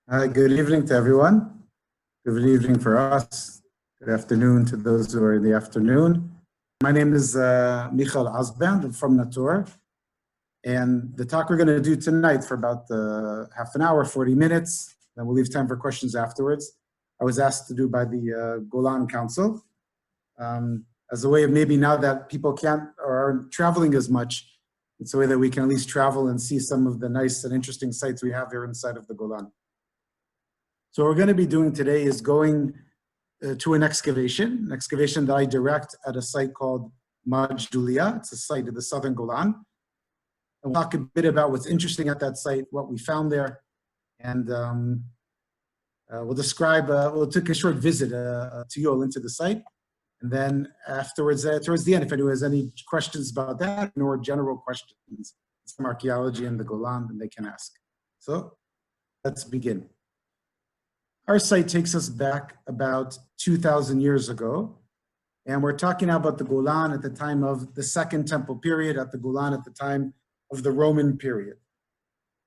Good evening to everyone. Good evening for us. Good afternoon to those who are in the afternoon. My name is Michal Azband. I'm from Natur. And the talk we're going to do tonight for about half an hour, 40 minutes, then we'll leave time for questions afterwards. I was asked to do by the Golan Council as a way of maybe now that people can't or aren't traveling as much, it's a way that we can at least travel and see some of the nice and interesting sites we have here inside of the Golan. So what we're going to be doing today is going to an excavation that I direct at a site called Majdulliya. It's a site in the southern Golan. And we'll talk a bit about what's interesting at that site, what we found there, and we'll take a short visit to you all into the site. And then afterwards, towards the end, if anyone has any questions about that or general questions from archaeology in the Golan, then they can ask. So let's begin. Our site takes us back about 2,000 years ago, and we're talking now about the Golan at the time of the Second Temple period, at the Golan at the time of the Roman period.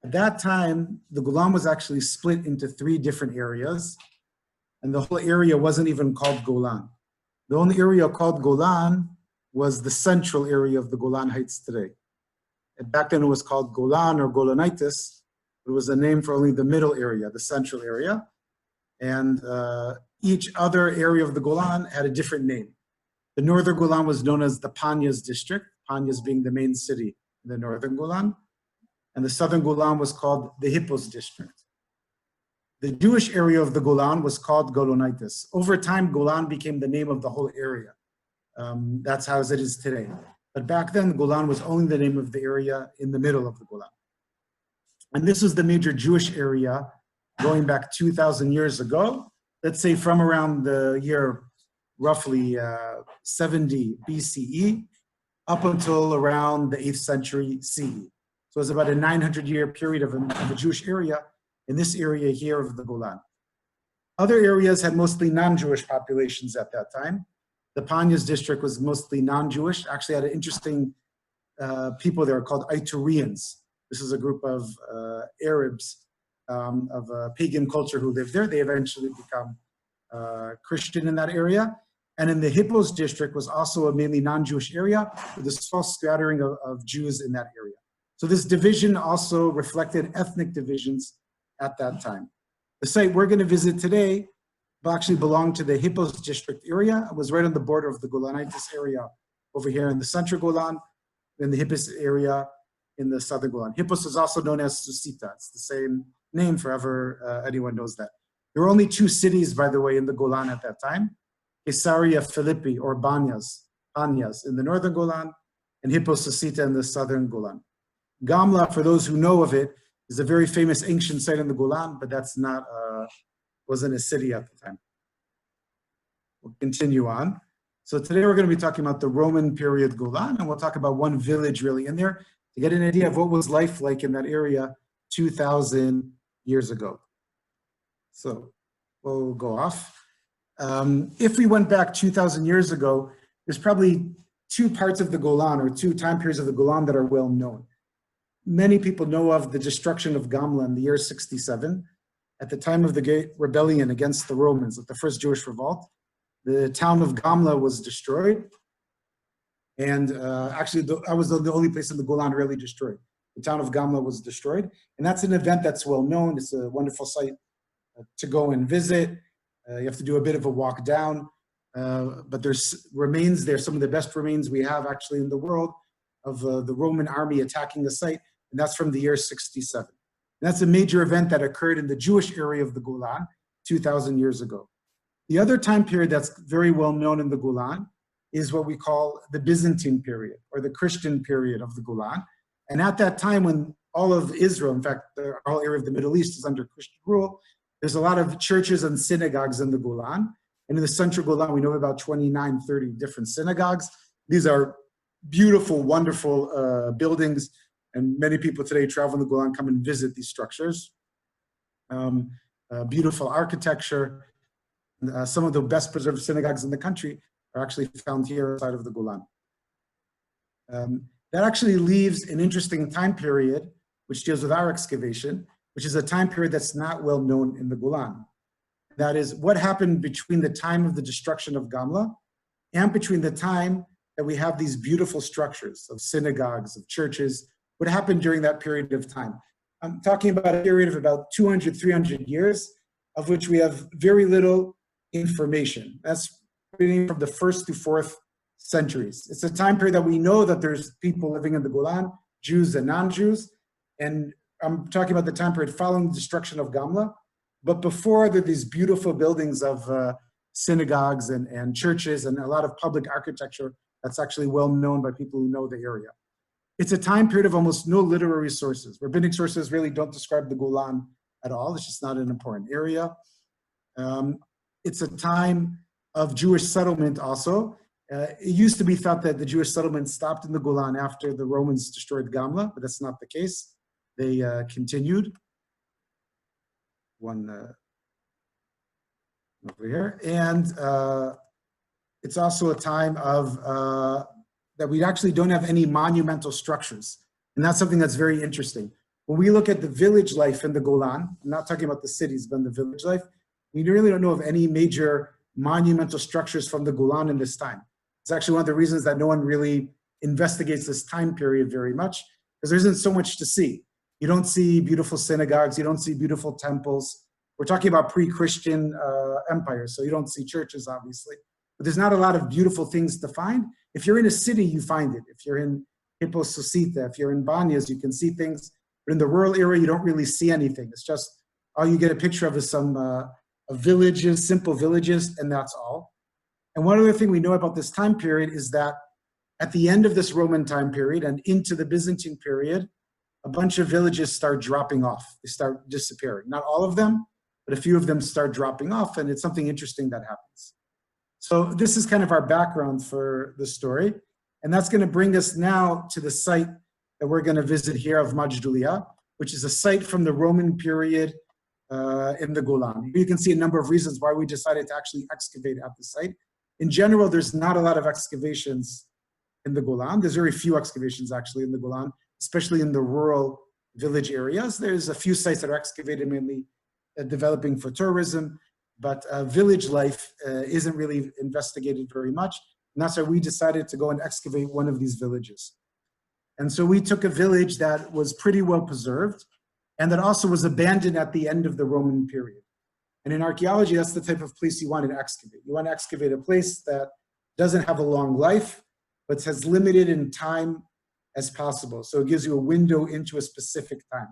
At that time, the Golan was actually split into 3 different areas, and the whole area wasn't even called Golan. The only area called Golan was the central area of the Golan Heights today. And back then it was called Golan or Golanitis. It was a name for only the middle area, the central area. And each other area of the Golan had a different name. The northern Golan was known as the Panyas district, Panyas being the main city in the northern Golan. And the southern Golan was called the Hippos district. The Jewish area of the Golan was called Golanitis. Over time, Golan became the name of the whole area. That's how it is today. But back then, the Golan was only the name of the area in the middle of the Golan. And this was the major Jewish area going back 2,000 years ago, let's say from around the year roughly 70 BCE up until around the 8th century CE. So it was about a 900-year period of a Jewish area in this area here of the Golan. Other areas had mostly non-Jewish populations at that time. The Panyas district was mostly non-Jewish, actually had an interesting people there called Itureans. This is a group of Arabs of pagan culture who lived there. They eventually become Christian in that area. And in the Hippos district was also a mainly non-Jewish area with a small scattering of Jews in that area. So this division also reflected ethnic divisions at that time. The site we're going to visit today actually belonged to the Hippos district area. It was right on the border of the Golanitis area over here in the central Golan, and the Hippos area in the southern Golan. Hippos is also known as Susita. It's the same name forever, anyone knows that. There were only 2 cities, by the way, in the Golan at that time, Caesarea Philippi or Banyas in the northern Golan, and Hippos Susita in the southern Golan. Gamla, for those who know of it, is a very famous ancient site in the Golan, but that's not, wasn't a city at the time. We'll continue on. So today we're going to be talking about the Roman period Golan, and we'll talk about one village really in there to get an idea of what was life like in that area 2,000 years ago. So we'll go off. If we went back 2,000 years ago, there's probably 2 parts of the Golan or 2 time periods of the Golan that are well known. Many people know of the destruction of Gamla in the year 67. At the time of the Great Rebellion against the Romans, at the first Jewish revolt, the town of Gamla was destroyed. And actually, that was the only place in the Golan really destroyed. The town of Gamla was destroyed. And that's an event that's well known. It's a wonderful site to go and visit. You have to do a bit of a walk down. But there's remains there, some of the best remains we have actually in the world of the Roman army attacking the site. And that's from the year 67. And that's a major event that occurred in the Jewish area of the Golan 2,000 years ago. The other time period that's very well known in the Golan is what we call the Byzantine period or the Christian period of the Golan. And at that time when all of Israel, in fact, the whole area of the Middle East is under Christian rule, there's a lot of churches and synagogues in the Golan. And in the central Golan, we know about 29, 30 different synagogues. These are beautiful, wonderful buildings. And many people today travel in the Golan, come and visit these structures. Beautiful architecture. Some of the best preserved synagogues in the country are actually found here outside of the Golan. That actually leaves an interesting time period, which deals with our excavation, which is a time period that's not well known in the Golan. That is what happened between the time of the destruction of Gamla and between the time that we have these beautiful structures of synagogues, of churches, what happened during that period of time. I'm talking about a period of about 200, 300 years, of which we have very little information. That's from the 1st to 4th centuries. It's a time period that we know that there's people living in the Golan, Jews and non-Jews, and I'm talking about the time period following the destruction of Gamla, but before there are these beautiful buildings of synagogues and churches and a lot of public architecture that's actually well known by people who know the area. It's a time period of almost no literary sources. Rabbinic sources really don't describe the Golan at all. It's just not an important area. It's a time of Jewish settlement also. It used to be thought that the Jewish settlement stopped in the Golan after the Romans destroyed Gamla, but that's not the case. They continued. One over here. And it's also a time of that we actually don't have any monumental structures. And that's something that's very interesting. When we look at the village life in the Golan, I'm not talking about the cities, but in the village life, we really don't know of any major monumental structures from the Golan in this time. It's actually one of the reasons that no one really investigates this time period very much, because there isn't so much to see. You don't see beautiful synagogues, you don't see beautiful temples. We're talking about pre-Christian empires, so you don't see churches, obviously. But there's not a lot of beautiful things to find. If you're in a city, you find it. If you're in Hippo-Susita, if you're in Banyas, you can see things. But in the rural area, you don't really see anything. It's just, all you get a picture of is some villages, simple villages, and that's all. And one other thing we know about this time period is that at the end of this Roman time period and into the Byzantine period, a bunch of villages start dropping off. They start disappearing. Not all of them, but a few of them start dropping off, and it's something interesting that happens. So this is kind of our background for the story, and that's going to bring us now to the site that we're going to visit here of Majdulliya, which is a site from the Roman period in the Golan. You can see a number of reasons why we decided to actually excavate at the site. In general, there's not a lot of excavations in the Golan. There's very few excavations actually in the Golan, especially in the rural village areas. There's a few sites that are excavated, mainly developing for tourism, but village life isn't really investigated very much. And that's why we decided to go and excavate one of these villages. And so we took a village that was pretty well preserved and that also was abandoned at the end of the Roman period. And in archaeology, that's the type of place you want to excavate. You want to excavate a place that doesn't have a long life, but as limited in time as possible. So it gives you a window into a specific time.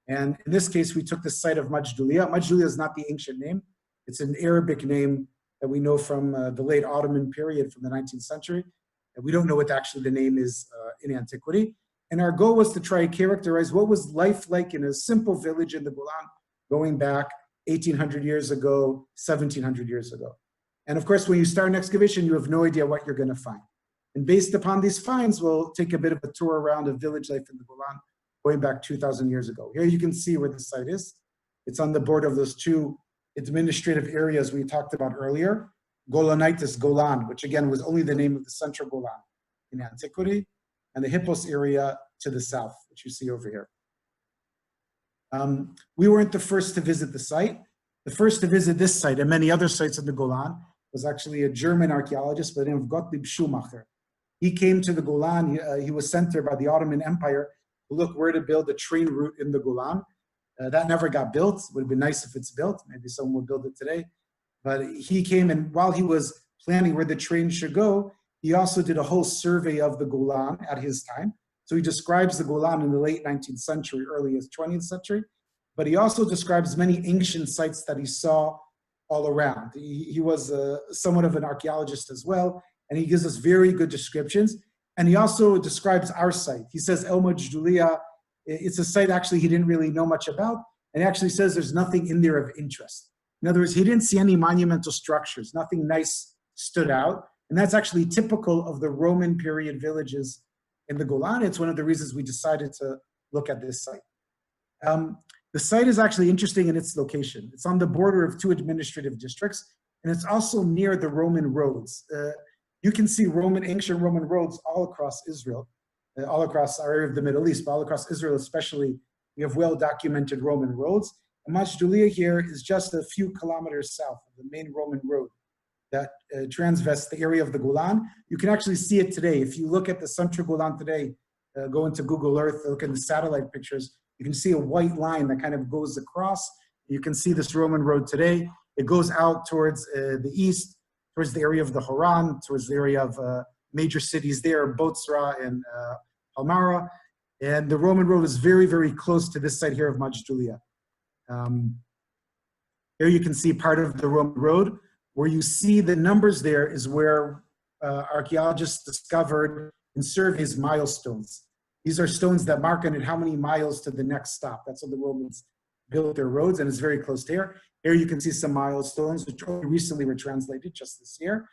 And in this case, we took the site of Majdulliya. Majdulliya is not the ancient name. It's an Arabic name that we know from the late Ottoman period from the 19th century. And we don't know what actually the name is in antiquity. And our goal was to try to characterize what was life like in a simple village in the Golan going back 1800 years ago, 1700 years ago. And of course, when you start an excavation, you have no idea what you're going to find. And based upon these finds, we'll take a bit of a tour around of village life in the Golan going back 2,000 years ago. Here you can see where the site is. It's on the border of those two administrative areas we talked about earlier. Golanitis Golan, which again was only the name of the central Golan in antiquity, and the Hippos area to the south, which you see over here. We weren't the first to visit the site. The first to visit this site and many other sites in the Golan was actually a German archaeologist by the name of Gottlieb Schumacher. He came to the Golan. He was sent there by the Ottoman Empire to look where to build a train route in the Golan. That never got built. It would have been nice if it's built. Maybe someone will build it today. But he came, and while he was planning where the train should go, he also did a whole survey of the Golan at his time. So he describes the Golan in the late 19th century, earliest 20th century. But he also describes many ancient sites that he saw all around. He was somewhat of an archaeologist as well, and he gives us very good descriptions. And he also describes our site. He says El Majdulliya, it's a site actually he didn't really know much about, and he actually says there's nothing in there of interest. In other words, he didn't see any monumental structures, nothing nice stood out, and that's actually typical of the Roman period villages in the Golan. It's one of the reasons we decided to look at this site. The site is actually interesting in its location. It's on the border of two administrative districts, and it's also near the Roman roads. You can see ancient Roman roads all across Israel, all across our area of the Middle East, but all across Israel especially. we have well-documented Roman roads. And Majdulliya here is just a few kilometers south of the main Roman road that transvests the area of the Golan. You can actually see it today. If you look at the central Golan today, go into Google Earth, look at the satellite pictures, you can see a white line that kind of goes across. You can see this Roman road today. It goes out towards the east, towards the area of the Haran, towards the area of major cities there, Botsra and Palmyra. And the Roman road is very, very close to this site here of Majdulliya. Here you can see part of the Roman road. Where you see the numbers there is where archaeologists discovered in surveys milestones. These are stones that mark on it how many miles to the next stop. That's how the Romans built their roads, and it's very close to here. Here you can see some milestones, which recently were translated just this year.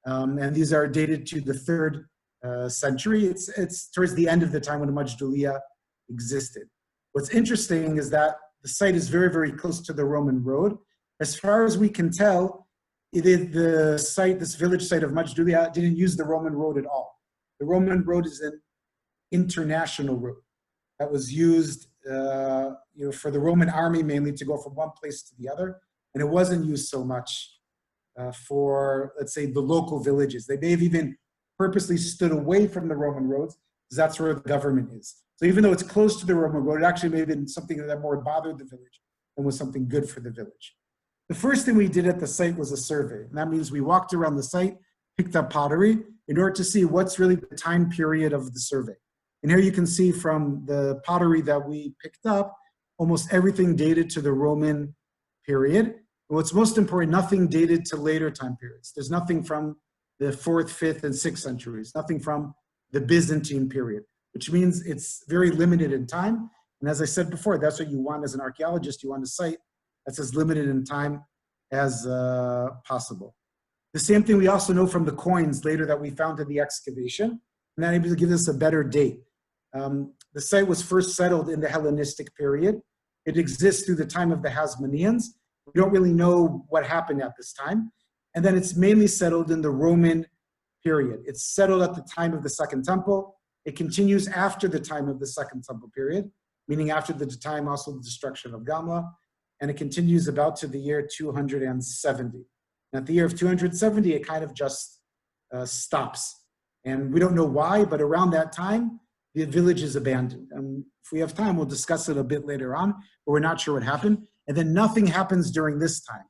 And these are dated to the 3rd century. It's towards the end of the time when Majdulliya existed. What's interesting is that the site is very, very close to the Roman road. As far as we can tell, the site, this village site of Majdulliya, didn't use the Roman road at all. The Roman road is an international road that was used for the Roman army mainly to go from one place to the other, and it wasn't used so much for, let's say, the local villages. They may have even purposely stood away from the Roman roads because that's where the government is. So even though it's close to the Roman road, it actually may have been something that more bothered the village and was something good for the village. The first thing we did at the site was a survey. And that means we walked around the site, picked up pottery in order to see what's really the time period of the survey. And here you can see from the pottery that we picked up, almost everything dated to the Roman period. And what's most important, nothing dated to later time periods. There's nothing from the 4th, 5th, and 6th centuries, nothing from the Byzantine period, which means it's very limited in time. And as I said before, that's what you want as an archaeologist. You want a site that's as limited in time as possible. The same thing we also know from the coins later that we found in the excavation, and that able to give us a better date. The site was first settled in the Hellenistic period. It exists through the time of the Hasmoneans. We don't really know what happened at this time. And then it's mainly settled in the Roman period. It's settled at the time of the Second Temple. It continues after the time of the Second Temple period, meaning after the time also the destruction of Gamla. And it continues about to the year 270. And at the year of 270, it kind of just stops. And we don't know why, but around that time, the village is abandoned. And if we have time, we'll discuss it a bit later on, but we're not sure what happened. And then nothing happens during this time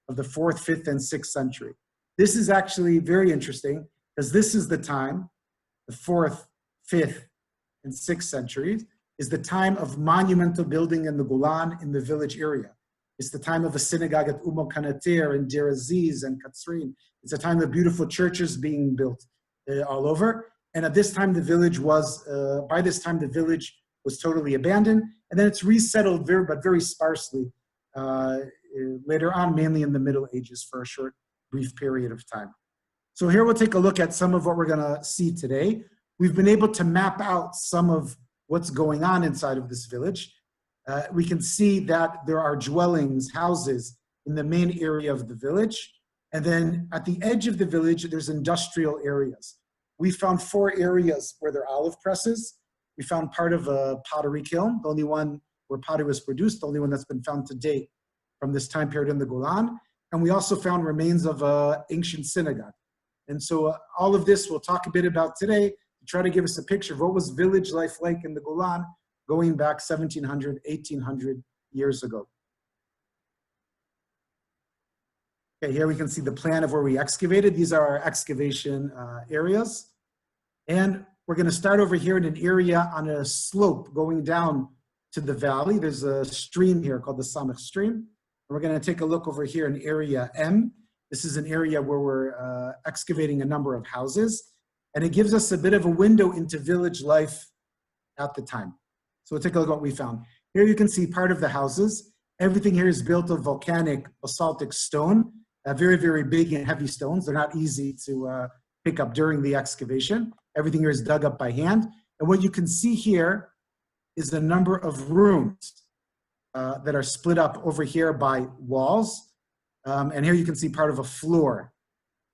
of the 4th, 5th, and 6th century. This is actually very interesting because this is the time, the 4th, 5th, and 6th centuries, is the time of monumental building in the Golan in the village area. It's the time of a synagogue at Kanatir and Deir Aziz and Katzrin. It's a time of beautiful churches being built all over. And at this time, the village was, by this time, the village was totally abandoned. And then it's resettled very sparsely later on, mainly in the Middle Ages for a short, brief period of time. So here we'll take a look at some of what we're gonna see today. We've been able to map out some of what's going on inside of this village. We can see that there are dwellings, houses in the main area of the village. And then at the edge of the village, there's industrial areas. We found 4 areas where there are olive presses. We found part of a pottery kiln, the only one where pottery was produced, the only one that's been found to date from this time period in the Golan. And we also found remains of an ancient synagogue. And so all of this we'll talk a bit about today to try to give us a picture of what was village life like in the Golan going back 1700, 1800 years ago. Okay, here we can see the plan of where we excavated. These are our excavation areas. And we're going to start over here in an area on a slope going down to the valley. There's a stream here called the Samach stream. And we're going to take a look over here in area M. This is an area where we're excavating a number of houses. And it gives us a bit of a window into village life at the time. So we'll take a look at what we found. Here you can see part of the houses. Everything here is built of volcanic basaltic stone, very big and heavy stones. They're not easy to pick up during the excavation. Everything here is dug up by hand. And what you can see here is the number of rooms that are split up over here by walls. And here you can see part of a floor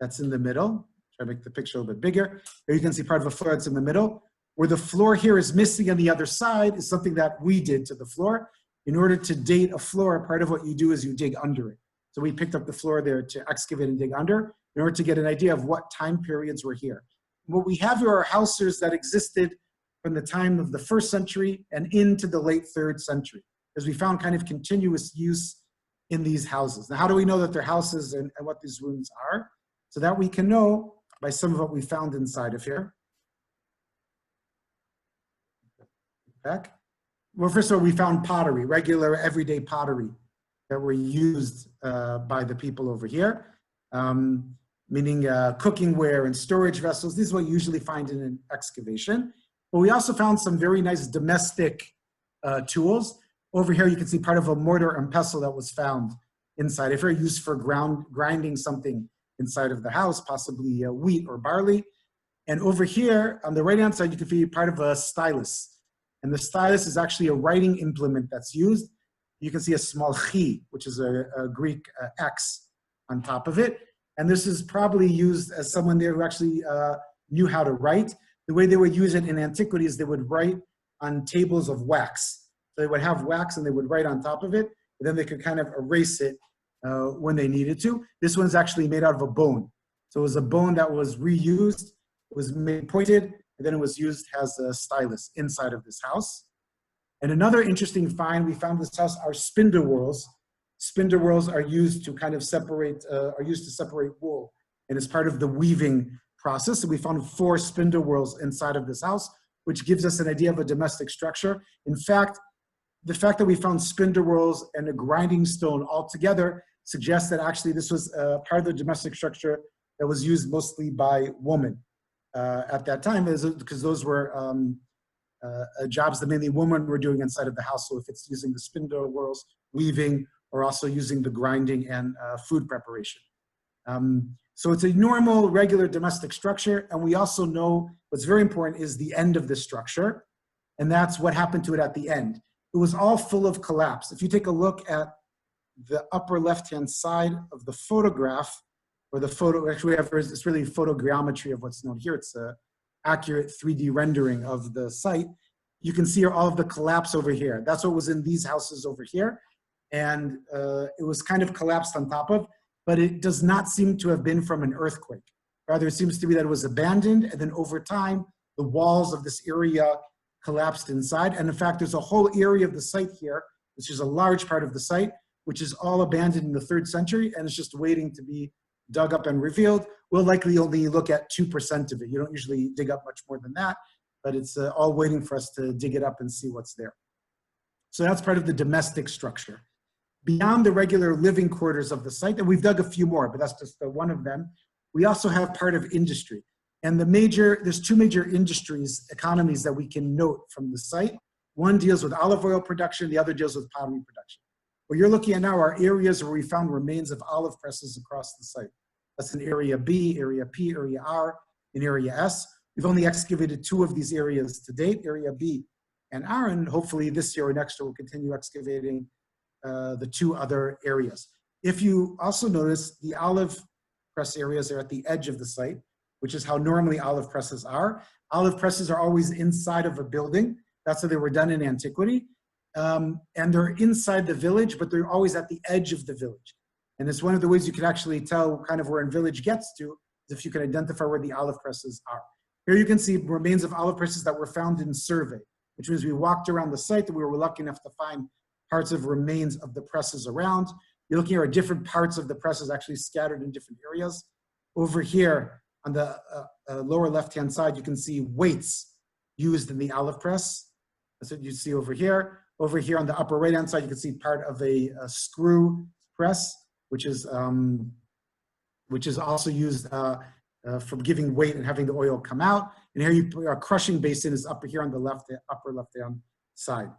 that's in the middle. Try to make the picture a little bit bigger. Here you can see part of a floor that's in the middle. Where the floor here is missing on the other side is something that we did to the floor. In order to date a floor, part of what you do is you dig under it. So we picked up the floor there to excavate and dig under in order to get an idea of what time periods were here. What we have here are houses that existed from the time of the 1st century and into the late 3rd century, because we found kind of continuous use in these houses. Now, how do we know that they're houses and what these rooms are? So that we can know by some of what we found inside of here. Back. Well, first of all, we found pottery, regular everyday pottery that were used by the people over here, meaning cooking ware and storage vessels. This is what you usually find in an excavation. But we also found some very nice domestic tools. Over here, you can see part of a mortar and pestle that was found inside. If they're used for grinding something inside of the house, possibly wheat or barley. And over here, on the right-hand side, you can see part of a stylus. And the stylus is actually a writing implement that's used. You can see a small chi, which is a Greek X on top of it. And this is probably used as someone there who actually knew how to write. The way they would use it in antiquity is they would write on tables of wax. So they would have wax and they would write on top of it, and then they could kind of erase it when they needed to. This one's actually made out of a bone. So it was a bone that was reused, it was made pointed, and then it was used as a stylus inside of this house. And another interesting find we found in this house are spindle whorls. Spindle whorls are used to kind of separate, wool, and it's part of the weaving process. So we found 4 spindle whorls inside of this house, which gives us an idea of a domestic structure. In fact, the fact that we found spindle whorls and a grinding stone all together suggests that actually this was part of the domestic structure that was used mostly by women at that time, because those were jobs that mainly women were doing inside of the house. So if it's using the spindle whorls, weaving, or also using the grinding and food preparation. So it's a normal, regular domestic structure. And we also know what's very important is the end of the structure. And that's what happened to it at the end. It was all full of collapse. If you take a look at the upper left-hand side of the photograph, or the photo, actually it's really photogrammetry of what's known here. It's an accurate 3D rendering of the site. You can see all of the collapse over here. That's what was in these houses over here. And it was kind of collapsed on top of, but it does not seem to have been from an earthquake. Rather, it seems to be that it was abandoned, and then over time, the walls of this area collapsed inside. And in fact, there's a whole area of the site here, which is a large part of the site, which is all abandoned in the 3rd century, and it's just waiting to be dug up and revealed. We'll likely only look at 2% of it. You don't usually dig up much more than that, but it's all waiting for us to dig it up and see what's there. So that's part of the domestic structure. Beyond the regular living quarters of the site, and we've dug a few more, but that's just one of them, we also have part of industry. And there's 2 major industries, economies that we can note from the site. One deals with olive oil production, the other deals with pottery production. What you're looking at now are areas where we found remains of olive presses across the site. That's in area B, area P, area R, and area S. We've only excavated 2 of these areas to date, area B and R, and hopefully this year or next year we'll continue excavating the 2 other areas. If you also notice, the olive press areas are at the edge of the site, which is how normally olive presses are. Olive presses are always inside of a building. That's how they were done in antiquity. And they're inside the village, but they're always at the edge of the village. And it's one of the ways you can actually tell kind of where a village gets to, is if you can identify where the olive presses are. Here you can see remains of olive presses that were found in survey, which means we walked around the site and we were lucky enough to find parts of remains of the presses around. You're looking at different parts of the presses actually scattered in different areas. Over here on the lower left-hand side, you can see weights used in the olive press. That's what you see over here. Over here on the upper right-hand side, you can see part of a screw press, which is also used for giving weight and having the oil come out. And here our crushing basin is up here on the upper left-hand side.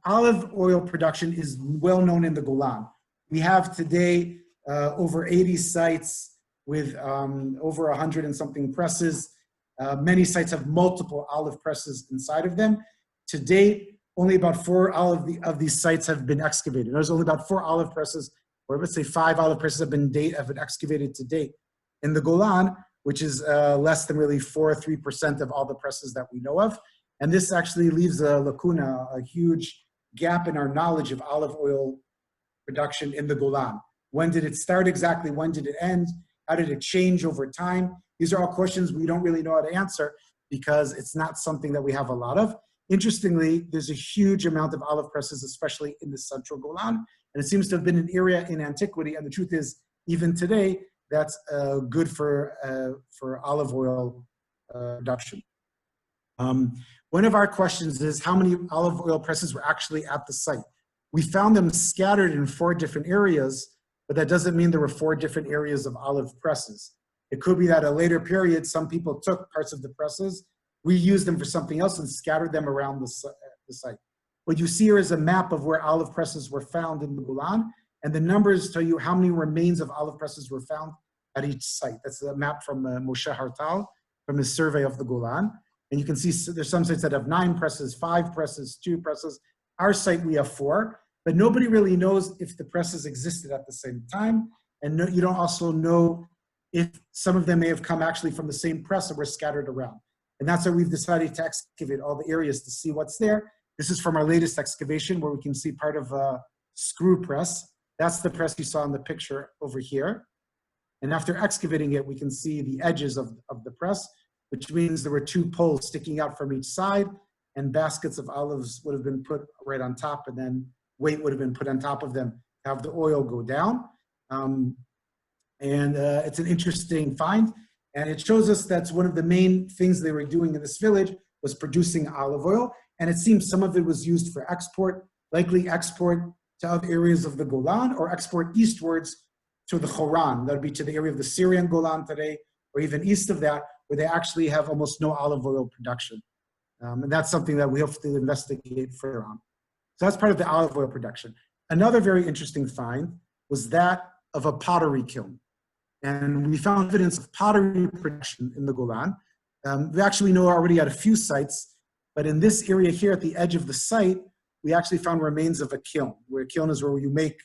Olive oil production is well known in the Golan. We have today over 80 sites with over 100 and something presses. Many sites have multiple olive presses inside of them. To date, only about 4 of these sites have been excavated. There's only about 4 olive presses, or let's say 5 olive presses have been excavated to date in the Golan, which is less than really 4 or 3% of all the presses that we know of. And this actually leaves a lacuna, a huge gap in our knowledge of olive oil production in the Golan. When did it start exactly? When did it end? How did it change over time? These are all questions we don't really know how to answer because it's not something that we have a lot of. Interestingly, there's a huge amount of olive presses, especially in the central Golan, and it seems to have been an area in antiquity, and the truth is, even today, that's good for olive oil production. One of our questions is how many olive oil presses were actually at the site? We found them scattered in 4 different areas, but that doesn't mean there were 4 different areas of olive presses. It could be that at a later period, some people took parts of the presses, we used them for something else and scattered them around the site. What you see here is a map of where olive presses were found in the Golan, and the numbers tell you how many remains of olive presses were found at each site. That's a map from Moshe Hartal, from his survey of the Golan. And you can see there's some sites that have 9 presses, 5 presses, 2 presses. Our site, we have 4, but nobody really knows if the presses existed at the same time. And you don't also know if some of them may have come actually from the same press and were scattered around. And that's why we've decided to excavate all the areas to see what's there. This is from our latest excavation where we can see part of a screw press. That's the press you saw in the picture over here. And after excavating it, we can see the edges of the press, which means there were 2 poles sticking out from each side, and baskets of olives would have been put right on top, and then weight would have been put on top of them to have the oil go down. It's an interesting find, and it shows us that's one of the main things they were doing in this village was producing olive oil, and it seems some of it was used for export, likely export to other areas of the Golan or export eastwards to the Choran. That would be to the area of the Syrian Golan today, or even east of that, where they actually have almost no olive oil production. And that's something that we have to investigate further on. So that's part of the olive oil production. Another very interesting find was that of a pottery kiln. And we found evidence of pottery production in the Golan. We actually know already at a few sites, but in this area here at the edge of the site, we actually found remains of a kiln, where a kiln is where you make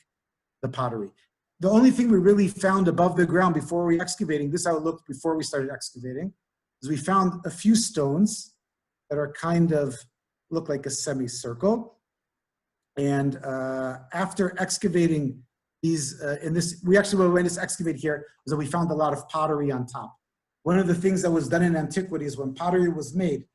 the pottery. The only thing we really found above the ground before we excavating, this is how it looked before we started excavating, is we found a few stones that are kind of, look like a semicircle. And after excavating these, we actually went to excavate here, was that we found a lot of pottery on top. One of the things that was done in antiquity is when pottery was made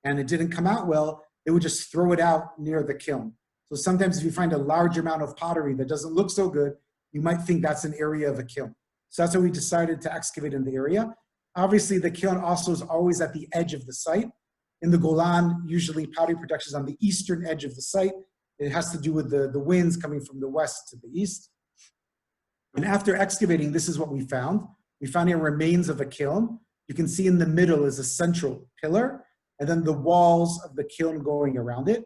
and it didn't come out well, they would just throw it out near the kiln. So sometimes if you find a large amount of pottery that doesn't look so good, you might think that's an area of a kiln. So that's why we decided to excavate in the area. Obviously, the kiln also is always at the edge of the site. In the Golan, usually pottery production is on the eastern edge of the site. It has to do with the winds coming from the west to the east. And after excavating, this is what we found. We found here remains of a kiln. You can see in the middle is a central pillar, and then the walls of the kiln going around it.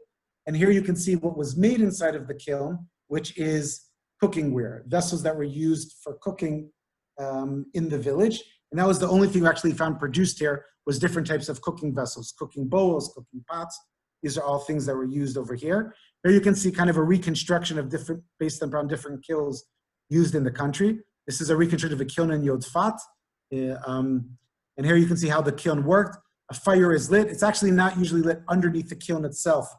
And here you can see what was made inside of the kiln, which is cooking ware, vessels that were used for cooking in the village. And that was the only thing we actually found produced here, was different types of cooking vessels, cooking bowls, cooking pots. These are all things that were used over here. Here you can see kind of a reconstruction of different, based upon different kilns used in the country. This is a reconstruction of a kiln in Yodfat. And here you can see how the kiln worked. A fire is lit. It's actually not usually lit underneath the kiln itself,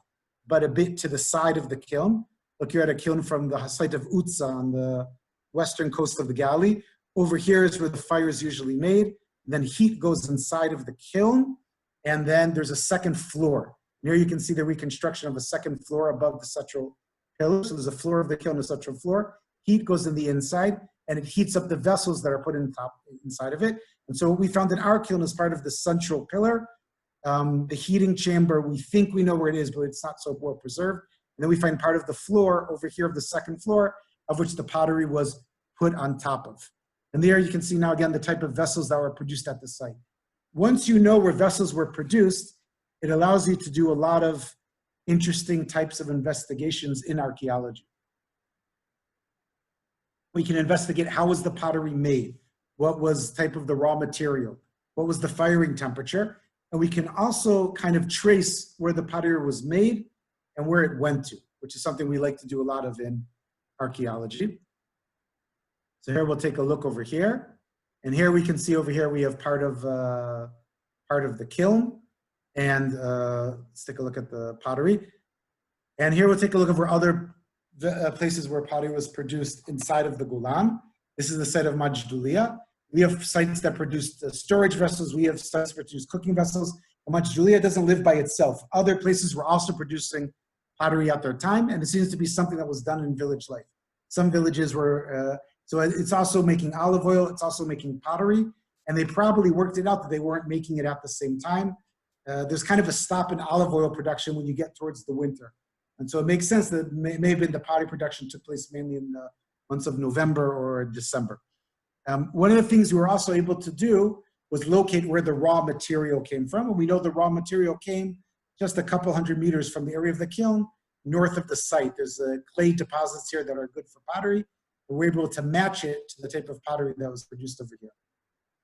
but a bit to the side of the kiln. Look, you're at a kiln from the site of Utsa on the western coast of the Galilee. Over here is where the fire is usually made. Then heat goes inside of the kiln, and then there's a second floor. Here you can see the reconstruction of a second floor above the central pillar. So there's a floor of the kiln, a central floor. Heat goes in the inside, and it heats up the vessels that are put inside of it. And so what we found in our kiln is part of the central pillar. The heating chamber, we think we know where it is, but it's not so well preserved. And then we find part of the floor over here of the second floor, of which the pottery was put on top of. And there you can see now again the type of vessels that were produced at the site. Once you know where vessels were produced, it allows you to do a lot of interesting types of investigations in archaeology. We can investigate how was the pottery made, what was type of the raw material, what was the firing temperature, and we can also kind of trace where the pottery was made and where it went to, which is something we like to do a lot of in archaeology. So here we'll take a look over here. And here we can see over here we have part of the kiln. And let's take a look at the pottery. And here we'll take a look over other places where pottery was produced inside of the Golan. This is the site of Majdulliya. We have sites that produce storage vessels. We have sites that produce cooking vessels. And Majdulliya doesn't live by itself. Other places were also producing pottery at their time, and it seems to be something that was done in village life. Some villages were, so it's also making olive oil, it's also making pottery, and they probably worked it out that they weren't making it at the same time. There's kind of a stop in olive oil production when you get towards the winter. And so it makes sense that it may have been the pottery production took place mainly in the months of November or December. One of the things we were also able to do was locate where the raw material came from. And we know the raw material came just a couple hundred meters from the area of the kiln, north of the site. There's clay deposits here that are good for pottery. And we're able to match it to the type of pottery that was produced over here.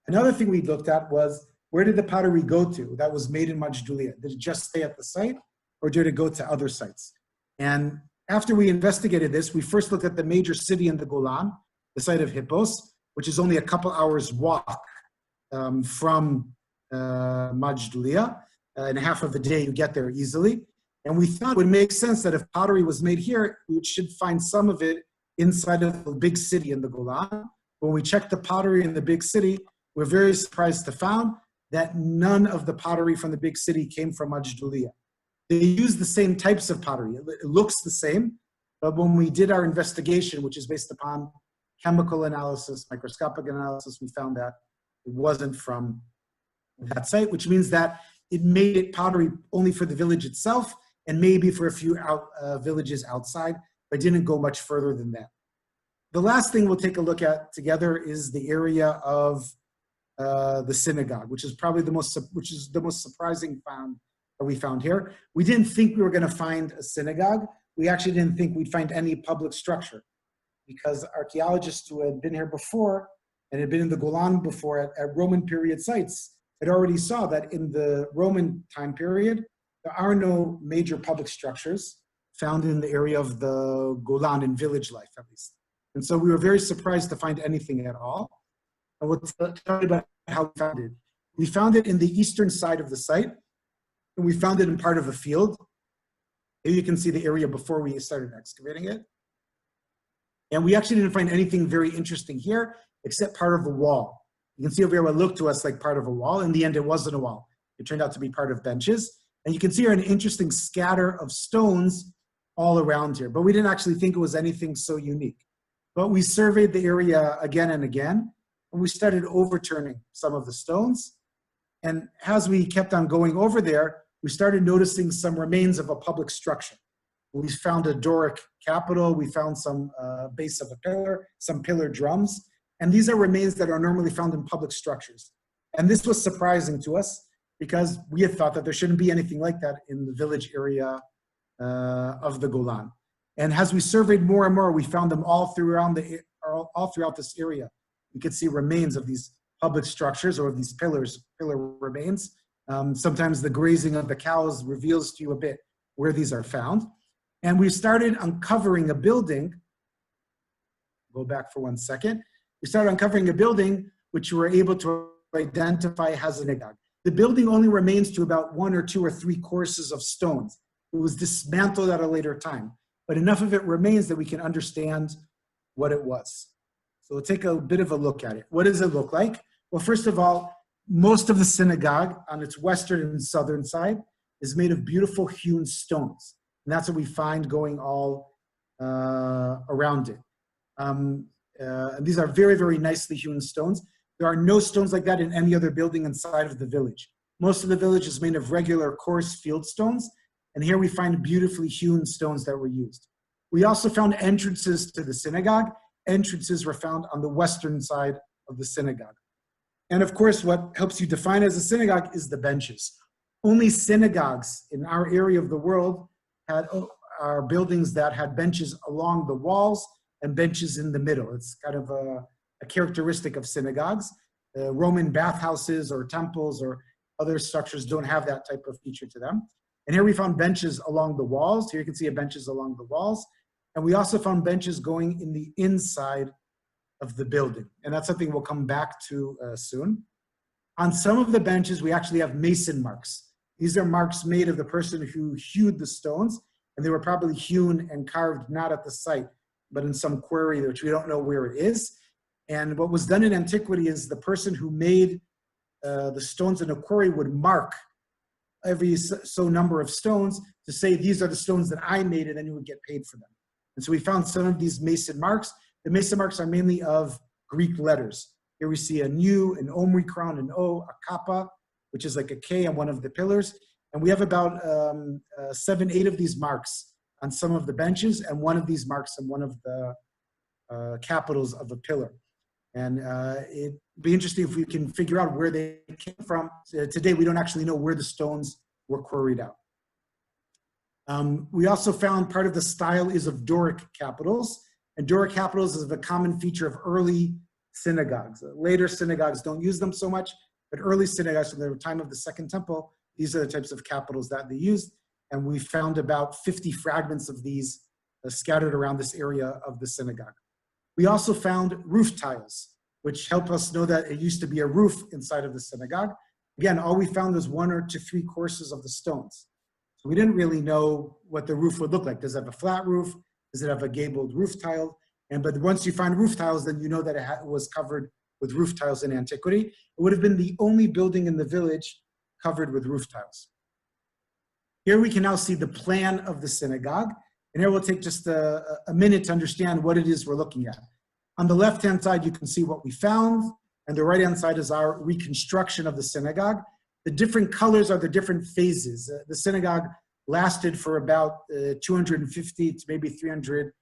Another thing we looked at was, where did the pottery go to that was made in Majdulliya? Did it just stay at the site, or did it go to other sites? And after we investigated this, we first looked at the major city in the Golan, the site of Hippos, which is only a couple hours walk from Majdulliya. In half of the day, you get there easily. And we thought it would make sense that if pottery was made here, we should find some of it inside of the big city in the Golan. When we checked the pottery in the big city, we're very surprised to find that none of the pottery from the big city came from Majdulliya. They use the same types of pottery. It looks the same, but when we did our investigation, which is based upon chemical analysis, microscopic analysis, we found that it wasn't from that site, which means that it made it pottery only for the village itself and maybe for a few villages outside, but didn't go much further than that. The last thing we'll take a look at together is the area of the synagogue, which is probably the most surprising find that we found here. We didn't think we were going to find a synagogue. We actually didn't think we'd find any public structure, because archaeologists who had been here before and had been in the Golan before at Roman period sites had already saw that in the Roman time period, there are no major public structures found in the area of the Golan in village life, at least. And so we were very surprised to find anything at all. And we'll tell you about how we found it. We found it in the eastern side of the site, and we found it in part of a field. Here you can see the area before we started excavating it. And we actually didn't find anything very interesting here, except part of a wall. You can see over here what looked to us like part of a wall. In the end, it wasn't a wall. It turned out to be part of benches. And you can see here an interesting scatter of stones all around here. But we didn't actually think it was anything so unique. But we surveyed the area again and again, and we started overturning some of the stones. And as we kept on going over there, we started noticing some remains of a public structure. We found a Doric capital, we found some base of a pillar, some pillar drums, and these are remains that are normally found in public structures. And this was surprising to us because we had thought that there shouldn't be anything like that in the village area of the Golan. And as we surveyed more and more, we found them all throughout this area. You could see remains of these public structures or of these pillar remains. Sometimes the grazing of the cows reveals to you a bit where these are found. And we started uncovering a building. Go back for 1 second. We started uncovering a building which we were able to identify as a synagogue. The building only remains to about 1 or 2 or 3 courses of stones. It was dismantled at a later time, but enough of it remains that we can understand what it was. So we'll take a bit of a look at it. What does it look like? Well, first of all, most of the synagogue on its western and southern side is made of beautiful hewn stones. And that's what we find going all around it. These are very, very nicely hewn stones. There are no stones like that in any other building inside of the village. Most of the village is made of regular coarse field stones. And here we find beautifully hewn stones that were used. We also found entrances to the synagogue. Entrances were found on the western side of the synagogue. And of course, what helps you define as a synagogue is the benches. Only synagogues in our area of the world are buildings that had benches along the walls and benches in the middle. It's kind of a characteristic of synagogues. Roman bathhouses or temples or other structures don't have that type of feature to them. And here we found benches along the walls. Here you can see benches along the walls. And we also found benches going in the inside of the building. And that's something we'll come back to soon. On some of the benches, we actually have mason marks. These are marks made of the person who hewed the stones, and they were probably hewn and carved not at the site, but in some quarry, which we don't know where it is. And what was done in antiquity is the person who made the stones in a quarry would mark every so number of stones to say, these are the stones that I made, and then you would get paid for them. And so we found some of these mason marks. The mason marks are mainly of Greek letters. Here we see a nu, an omicron, an O, a kappa, which is like a K on one of the pillars. And we have about 7, 8 of these marks on some of the benches, and one of these marks on one of the capitals of a pillar. And it'd be interesting if we can figure out where they came from. Today, we don't actually know where the stones were quarried out. We also found part of the style is of Doric capitals. And Doric capitals is a common feature of early synagogues. Later synagogues don't use them so much, but early synagogues from the time of the Second Temple, these are the types of capitals that they used. And we found about 50 fragments of these scattered around this area of the synagogue. We also found roof tiles, which help us know that it used to be a roof inside of the synagogue. Again, all we found was 1 or 2 courses of the stones. So we didn't really know what the roof would look like. Does it have a flat roof? Does it have a gabled roof tile? But once you find roof tiles, then you know that it was covered with roof tiles in antiquity. It would have been the only building in the village covered with roof tiles. Here we can now see the plan of the synagogue. And here we'll take just a minute to understand what it is we're looking at. On the left-hand side, you can see what we found. And the right-hand side is our reconstruction of the synagogue. The different colors are the different phases. The synagogue lasted for about 250 to maybe 300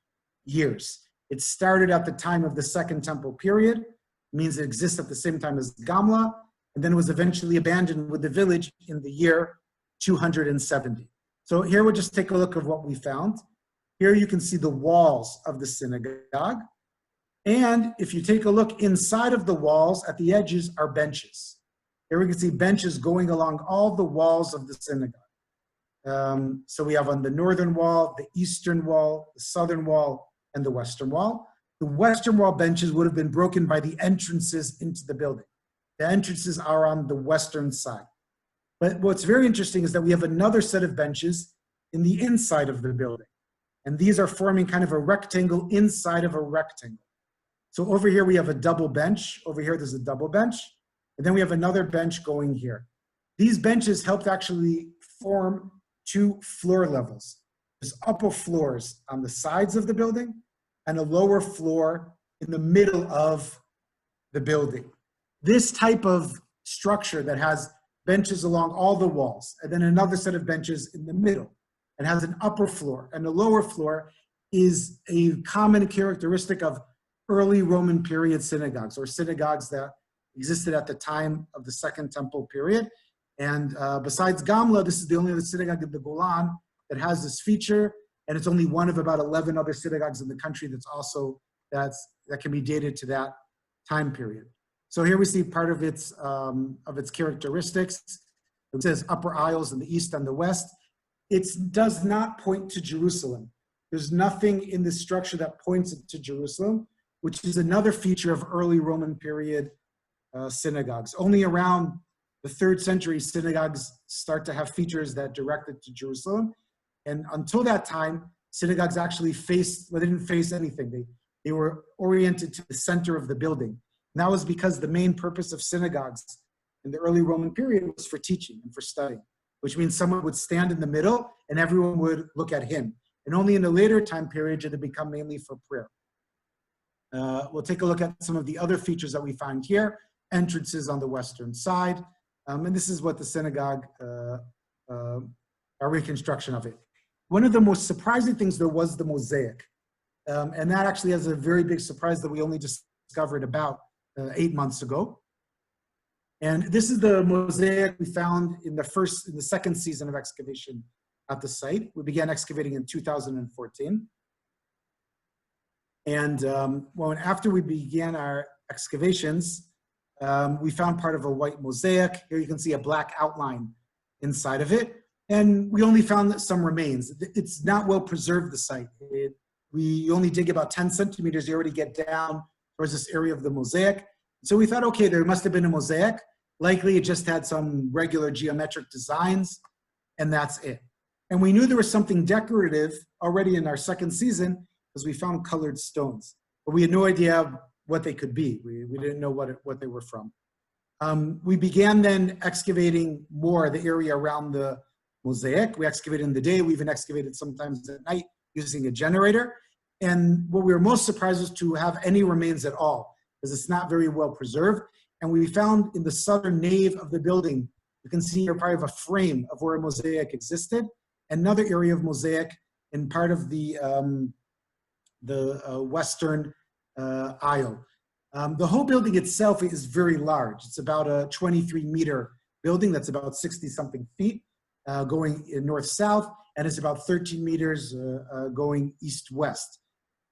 years. It started at the time of the Second Temple period. It means it exists at the same time as Gamla, and then it was eventually abandoned with the village in the year 270. So here we'll just take a look of what we found. Here you can see the walls of the synagogue. And if you take a look inside of the walls, at the edges are benches. Here we can see benches going along all the walls of the synagogue. So we have on the northern wall, the eastern wall, the southern wall, and the western wall. The western wall benches would have been broken by the entrances into the building. The entrances are on the western side. But what's very interesting is that we have another set of benches in the inside of the building. And these are forming kind of a rectangle inside of a rectangle. So over here we have a double bench. Over here there's a double bench. And then we have another bench going here. These benches helped actually form 2 floor levels. There's upper floors on the sides of the building and a lower floor in the middle of the building. This type of structure that has benches along all the walls and then another set of benches in the middle and has an upper floor and a lower floor is a common characteristic of early Roman period synagogues, or synagogues that existed at the time of the Second Temple period. And besides Gamla, this is the only other synagogue in the Golan that has this feature, and it's only one of about 11 other synagogues in the country that can be dated to that time period. So here we see part of its characteristics. It says upper aisles in the east and the west. It does not point to Jerusalem. There's nothing in this structure that points it to Jerusalem, which is another feature of early Roman period synagogues. Only around the 3rd century, synagogues start to have features that direct it to Jerusalem. And until that time, synagogues actually they didn't face anything. They were oriented to the center of the building. And that was because the main purpose of synagogues in the early Roman period was for teaching and for studying, which means someone would stand in the middle and everyone would look at him. And only in the later time period did it become mainly for prayer. We'll take a look at some of the other features that we find here. Entrances on the western side. And this is what the synagogue, our reconstruction of it. One of the most surprising things, though, was the mosaic. And that actually has a very big surprise that we only discovered about 8 months ago. And this is the mosaic we found in the 2nd season of excavation at the site. We began excavating in 2014. And after we began our excavations, we found part of a white mosaic. Here you can see a black outline inside of it. And we only found some remains. It's not well preserved, the site. We only dig about 10 centimeters, you already get down towards this area of the mosaic. So we thought, okay, there must have been a mosaic. Likely it just had some regular geometric designs, and that's it. And we knew there was something decorative already in our second season because we found colored stones. But we had no idea what they could be. We didn't know what they were from. We began then excavating more the area around the mosaic. We excavated in the day. We even excavated sometimes at night using a generator. And what we were most surprised was to have any remains at all, because it's not very well preserved. And we found in the southern nave of the building, you can see here part of a frame of where a mosaic existed, another area of mosaic in part of the western aisle. The whole building itself is very large. It's about a 23-meter building that's about 60-something feet going north-south, and it's about 13 meters going east-west.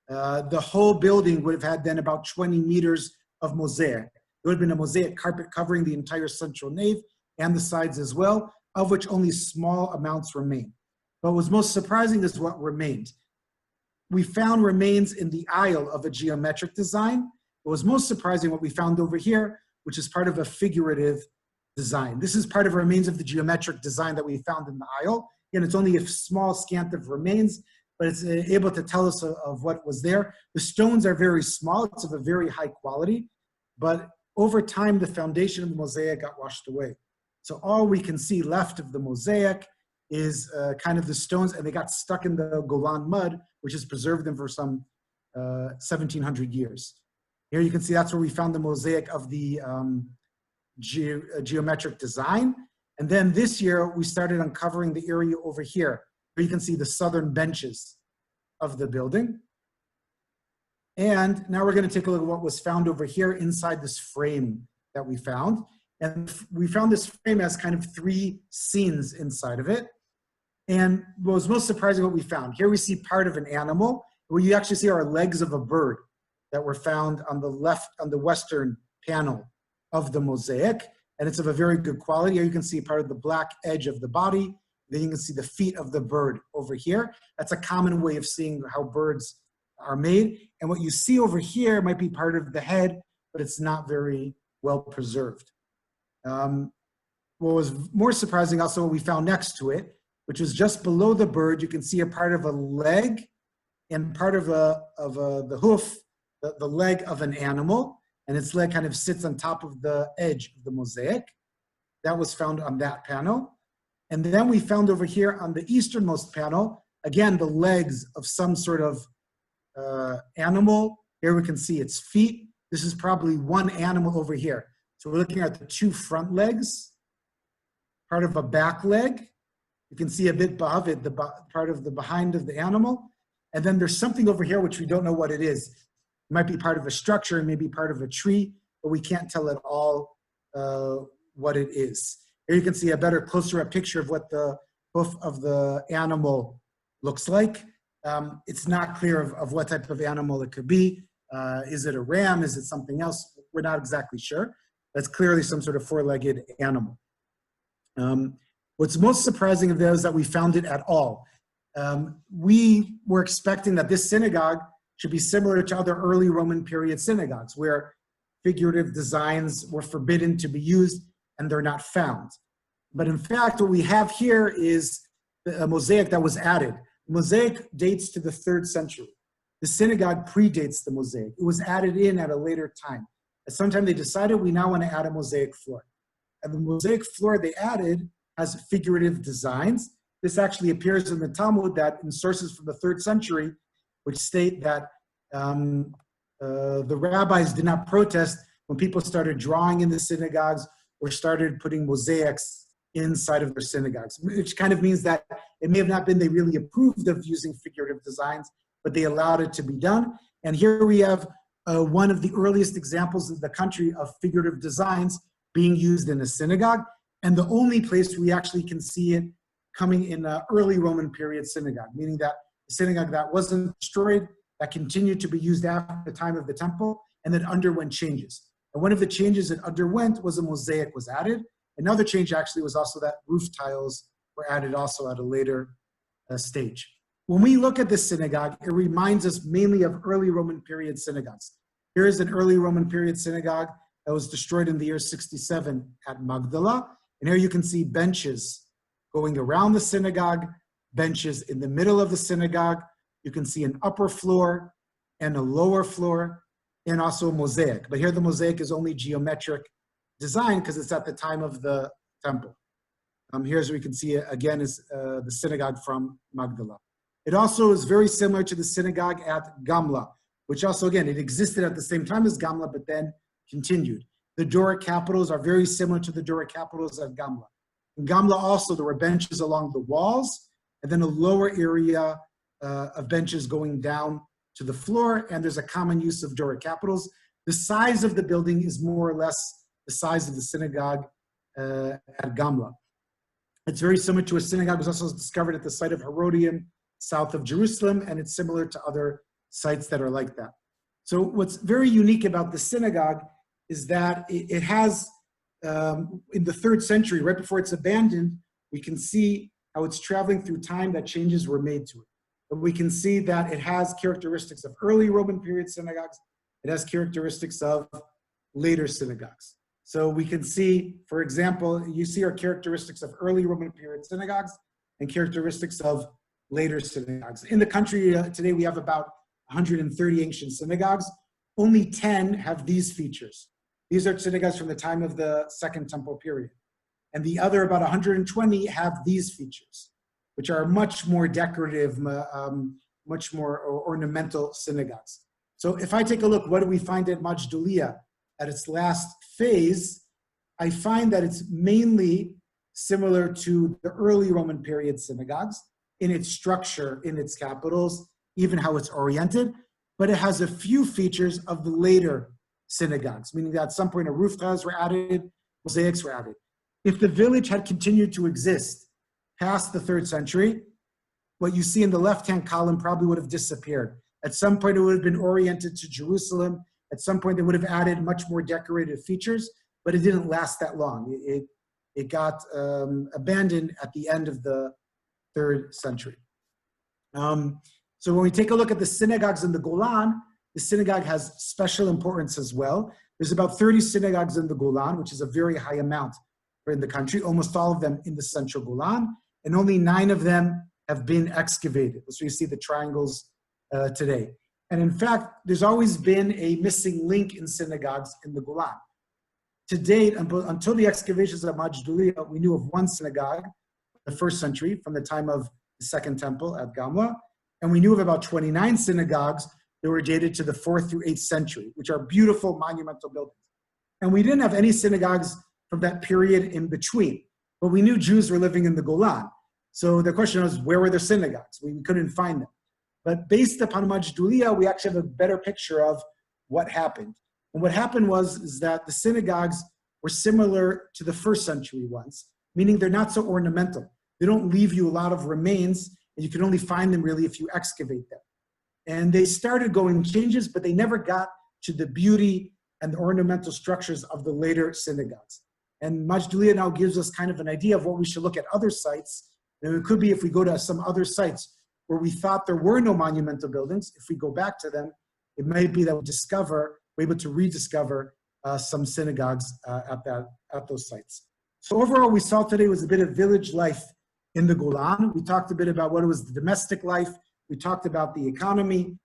The whole building would have had then about 20 meters of mosaic. There would have been a mosaic carpet covering the entire central nave and the sides as well, of which only small amounts remain. But what was most surprising is what remained. We found remains in the aisle of a geometric design. What was most surprising what we found over here, which is part of a figurative design. This is part of remains of the geometric design that we found in the aisle. Again, it's only a small scant of remains, but it's able to tell us of what was there. The stones are very small. It's of a very high quality, but over time, the foundation of the mosaic got washed away. So all we can see left of the mosaic is kind of the stones, and they got stuck in the Golan mud, which has preserved them for some 1,700 years. Here you can see that's where we found the mosaic of the geometric design. And then this year, we started uncovering the area over here, where you can see the southern benches of the building. And now we're going to take a look at what was found over here inside this frame that we found. And we found this frame as kind of 3 scenes inside of it. And what was most surprising what we found, here we see part of an animal, where you actually see our legs of a bird that were found on the left, on the western panel of the mosaic. And it's of a very good quality. Here you can see part of the black edge of the body. Then you can see the feet of the bird over here. That's a common way of seeing how birds are made. And what you see over here might be part of the head, but it's not very well preserved. What was more surprising also what we found next to it, which was just below the bird, you can see a part of a leg and part of the hoof, the leg of an animal, and its leg kind of sits on top of the edge of the mosaic. That was found on that panel. And then we found over here on the easternmost panel, again, the legs of some sort of animal. Here we can see its feet. This is probably one animal over here. So we're looking at the 2 front legs, part of a back leg. You can see a bit above it, the part of the behind of the animal. And then there's something over here which we don't know what it is. It might be part of a structure, maybe part of a tree, but we can't tell at all what it is. Here you can see a better, closer up picture of what the hoof of the animal looks like. It's not clear of what type of animal it could be. Is it a ram? Is it something else? We're not exactly sure. That's clearly some sort of 4-legged animal. What's most surprising of those is that we found it at all. We were expecting that this synagogue should be similar to other early Roman period synagogues where figurative designs were forbidden to be used and they're not found. But in fact, what we have here is a mosaic that was added. The mosaic dates to the 3rd century. The synagogue predates the mosaic. It was added in at a later time. At some time they decided we now want to add a mosaic floor. And the mosaic floor they added has figurative designs. This actually appears in the Talmud that in sources from the 3rd century, which state that the rabbis did not protest when people started drawing in the synagogues or started putting mosaics inside of their synagogues, which kind of means that it may have not been they really approved of using figurative designs, but they allowed it to be done. And here we have one of the earliest examples in the country of figurative designs being used in a synagogue, and the only place we actually can see it coming in an early Roman period synagogue, meaning that the synagogue that wasn't destroyed, that continued to be used after the time of the temple, and that underwent changes. And one of the changes it underwent was a mosaic was added. Another change actually was also that roof tiles were added also at a later stage. When we look at this synagogue, it reminds us mainly of early Roman period synagogues. Here is an early Roman period synagogue that was destroyed in the year 67 at Majdulliya. And here you can see benches going around the synagogue, benches in the middle of the synagogue. You can see an upper floor and a lower floor, and also a mosaic. But here the mosaic is only geometric design because it's at the time of the temple. Here's where we can see it again is the synagogue from Majdulliya. It also is very similar to the synagogue at Gamla, which also, again, it existed at the same time as Gamla, but then continued. The Doric capitals are very similar to the Doric capitals at Gamla. In Gamla also, there were benches along the walls, and then a lower area of benches going down to the floor, and there's a common use of Doric capitals. The size of the building is more or less the size of the synagogue at Gamla. It's very similar to a synagogue that was also discovered at the site of Herodium, south of Jerusalem, and it's similar to other sites that are like that. So what's very unique about the synagogue is that it has, in the 3rd century, right before it's abandoned, we can see how it's traveling through time, that changes were made to it. But we can see that it has characteristics of early Roman period synagogues. It has characteristics of later synagogues. So we can see, for example, you see our characteristics of early Roman period synagogues and characteristics of later synagogues. In the country today, we have about 130 ancient synagogues. Only 10 have these features. These are synagogues from the time of the Second Temple period. And the other, about 120, have these features, which are much more decorative, much more ornamental synagogues. So if I take a look, what do we find at Majdulliya at its last phase? I find that it's mainly similar to the early Roman period synagogues in its structure, in its capitals, even how it's oriented, but it has a few features of the later synagogues, meaning that at some point a roof tiles were added, mosaics were added. If the village had continued to exist past the 3rd century, what you see in the left-hand column probably would have disappeared. At some point it would have been oriented to Jerusalem. At some point they would have added much more decorated features, but it didn't last that long. It got abandoned at the end of the 3rd century. So when we take a look at the synagogues in the Golan, the synagogue has special importance as well. There's about 30 synagogues in the Golan, which is a very high amount in the country, almost all of them in the central Golan, and only 9 of them have been excavated. So you see the triangles today. And in fact, there's always been a missing link in synagogues in the Golan. To date, until the excavations of Majdulliya, we knew of 1 synagogue, the 1st century, from the time of the Second Temple at Gamla, and we knew of about 29 synagogues that were dated to the 4th through 8th century, which are beautiful monumental buildings. And we didn't have any synagogues from that period in between, but we knew Jews were living in the Golan. So the question was, where were their synagogues? We couldn't find them. But based upon Majdulliya, we actually have a better picture of what happened. And what happened is that the synagogues were similar to the 1st century ones, meaning they're not so ornamental. They don't leave you a lot of remains, and you can only find them really if you excavate them. And they started going changes, but they never got to the beauty and the ornamental structures of the later synagogues. And Majdulliya now gives us kind of an idea of what we should look at other sites. And it could be if we go to some other sites where we thought there were no monumental buildings, if we go back to them, it may be that we're able to rediscover some synagogues at those sites. So overall, we saw today was a bit of village life in the Golan. We talked a bit about what was the domestic life. We talked about the economy,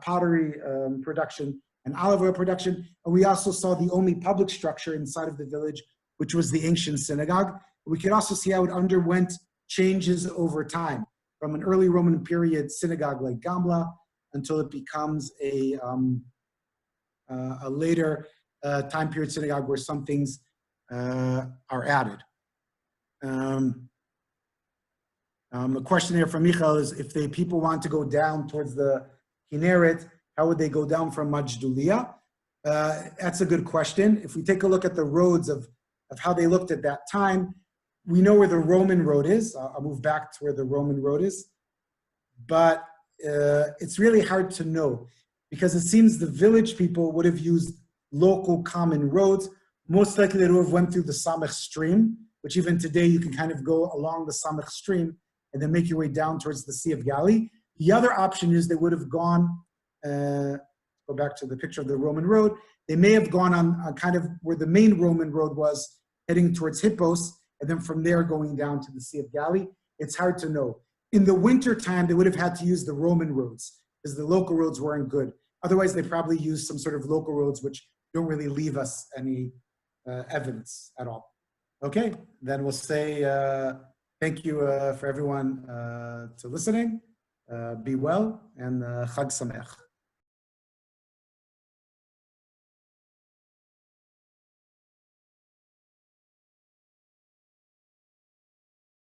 pottery production, and olive oil production. And we also saw the only public structure inside of the village, which was the ancient synagogue. We could also see how it underwent changes over time, from an early Roman period synagogue like Gamla until it becomes a later time period synagogue where some things are added. A question here from Michael is, if the people want to go down towards the Kinneret, how would they go down from Majdulliya? That's a good question. If we take a look at the roads of how they looked at that time, we know where the Roman road is. I'll move back to where the Roman road is. But it's really hard to know, because it seems the village people would have used local common roads. Most likely they would have went through the Samech stream, which even today you can kind of go along the Samech stream and then make your way down towards the Sea of Galilee. The other option is they would have gone go back to the picture of the Roman road, they may have gone on kind of where the main Roman road was, heading towards Hippos, and then from there going down to the Sea of Galilee. It's hard to know. In the winter time, they would have had to use the Roman roads because the local roads weren't good. Otherwise, they probably used some sort of local roads which don't really leave us any evidence at all. Okay, then we'll say thank you for everyone to listening. Be well and Chag Sameach.